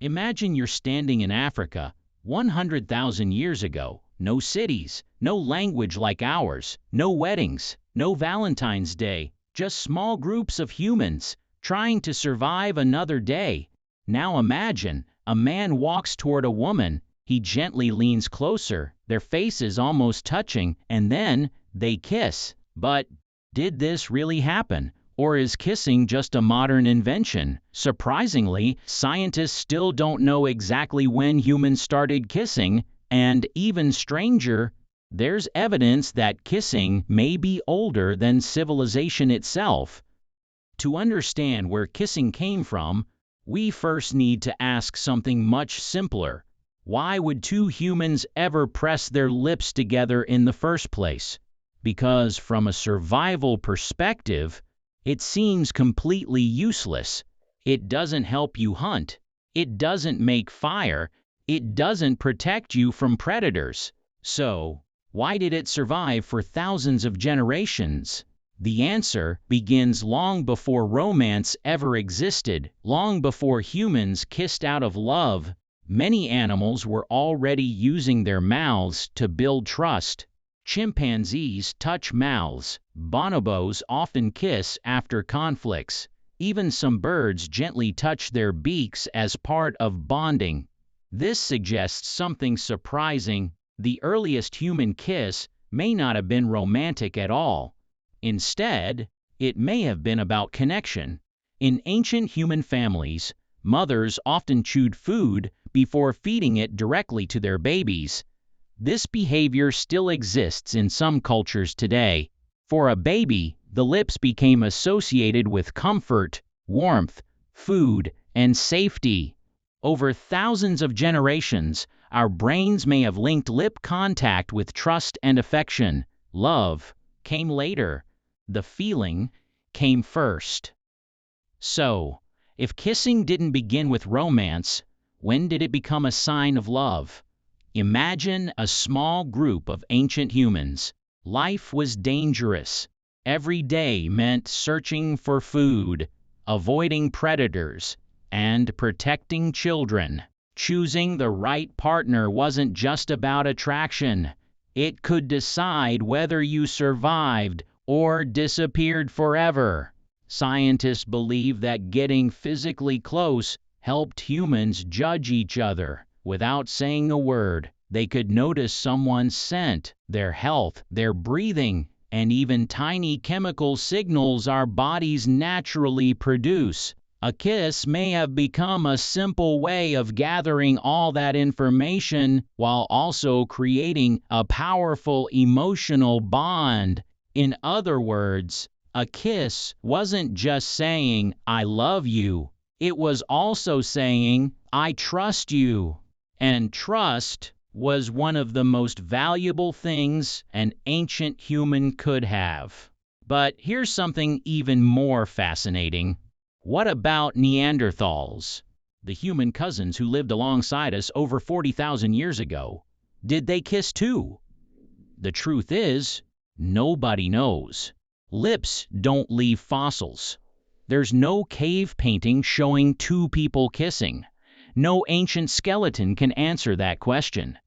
Imagine you're standing in Africa 100,000 years ago. No cities, no language like ours, no weddings, no Valentine's Day, just small groups of humans trying to survive another day. Now imagine, a man walks toward a woman, he gently leans closer, their faces almost touching, and then they kiss. But did this really happen? Or is kissing just a modern invention? Surprisingly, scientists still don't know exactly when humans started kissing, and even stranger, there's evidence that kissing may be older than civilization itself. To understand where kissing came from, we first need to ask something much simpler. Why would two humans ever press their lips together in the first place? Because from a survival perspective, it seems completely useless. It doesn't help you hunt. It doesn't make fire. It doesn't protect you from predators. So, why did it survive for thousands of generations? The answer begins long before romance ever existed, long before humans kissed out of love. Many animals were already using their mouths to build trust. Chimpanzees touch mouths. Bonobos often kiss after conflicts. Even some birds gently touch their beaks as part of bonding. This suggests something surprising. The earliest human kiss may not have been romantic at all. Instead, it may have been about connection. In ancient human families, mothers often chewed food before feeding it directly to their babies. This behavior still exists in some cultures today. For a baby, the lips became associated with comfort, warmth, food, and safety. Over thousands of generations, our brains may have linked lip contact with trust and affection. Love came later. The feeling came first. So, if kissing didn't begin with romance, when did it become a sign of love? Imagine a small group of ancient humans. Life was dangerous. Every day meant searching for food, avoiding predators, and protecting children. Choosing the right partner wasn't just about attraction. It could decide whether you survived or disappeared forever. Scientists believe that getting physically close helped humans judge each other. Without saying a word, they could notice someone's scent, their health, their breathing, and even tiny chemical signals our bodies naturally produce. A kiss may have become a simple way of gathering all that information while also creating a powerful emotional bond. In other words, a kiss wasn't just saying, "I love you." It was also saying, "I trust you." And trust was one of the most valuable things an ancient human could have. But here's something even more fascinating. What about Neanderthals, the human cousins who lived alongside us over 40,000 years ago? Did they kiss too? The truth is, nobody knows. Lips don't leave fossils. There's no cave painting showing two people kissing. No ancient skeleton can answer that question.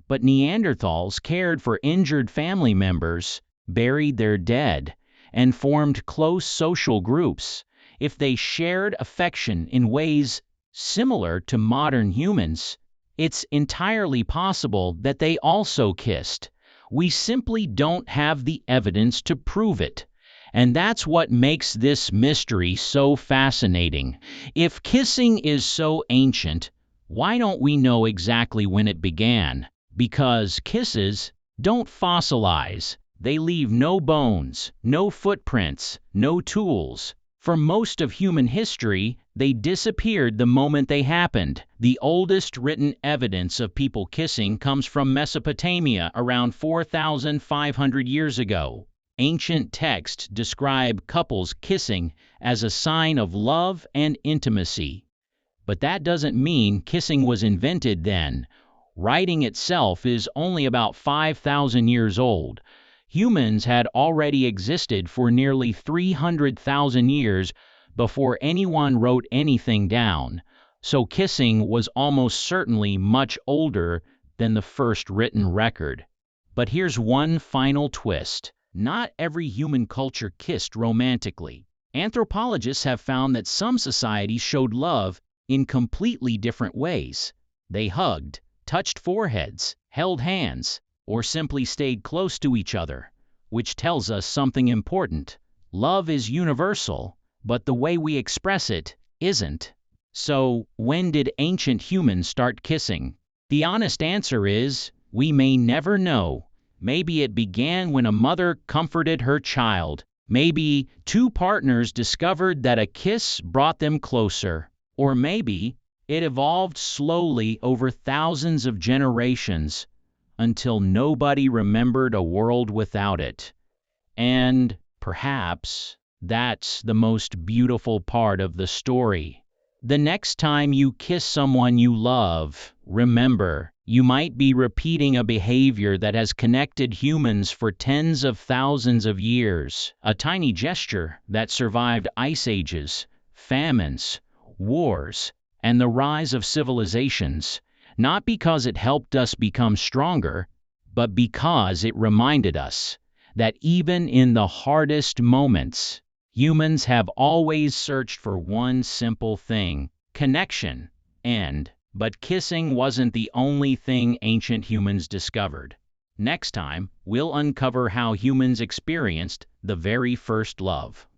But Neanderthals cared for injured family members, buried their dead, and formed close social groups. If they shared affection in ways similar to modern humans, it's entirely possible that they also kissed. We simply don't have the evidence to prove it. And that's what makes this mystery so fascinating. If kissing is so ancient, why don't we know exactly when it began? Because kisses don't fossilize. They leave no bones, no footprints, no tools. For most of human history, they disappeared the moment they happened. The oldest written evidence of people kissing comes from Mesopotamia around 4,500 years ago. Ancient texts describe couples kissing as a sign of love and intimacy. But that doesn't mean kissing was invented then. Writing itself is only about 5,000 years old. Humans had already existed for nearly 300,000 years before anyone wrote anything down. So kissing was almost certainly much older than the first written record. But here's one final twist. Not every human culture kissed romantically. Anthropologists have found that some societies showed love in completely different ways. They hugged, touched foreheads, held hands, or simply stayed close to each other, which tells us something important. Love is universal, but the way we express it isn't. So, when did ancient humans start kissing? The honest answer is, we may never know. Maybe it began when a mother comforted her child. Maybe two partners discovered that a kiss brought them closer. Or maybe it evolved slowly over thousands of generations until nobody remembered a world without it. And perhaps that's the most beautiful part of the story. The next time you kiss someone you love, remember, you might be repeating a behavior that has connected humans for tens of thousands of years, a tiny gesture that survived ice ages, famines, wars, and the rise of civilizations, not because it helped us become stronger, but because it reminded us that even in the hardest moments, humans have always searched for one simple thing: connection. But kissing wasn't the only thing ancient humans discovered. Next time, we'll uncover how humans experienced the very first love.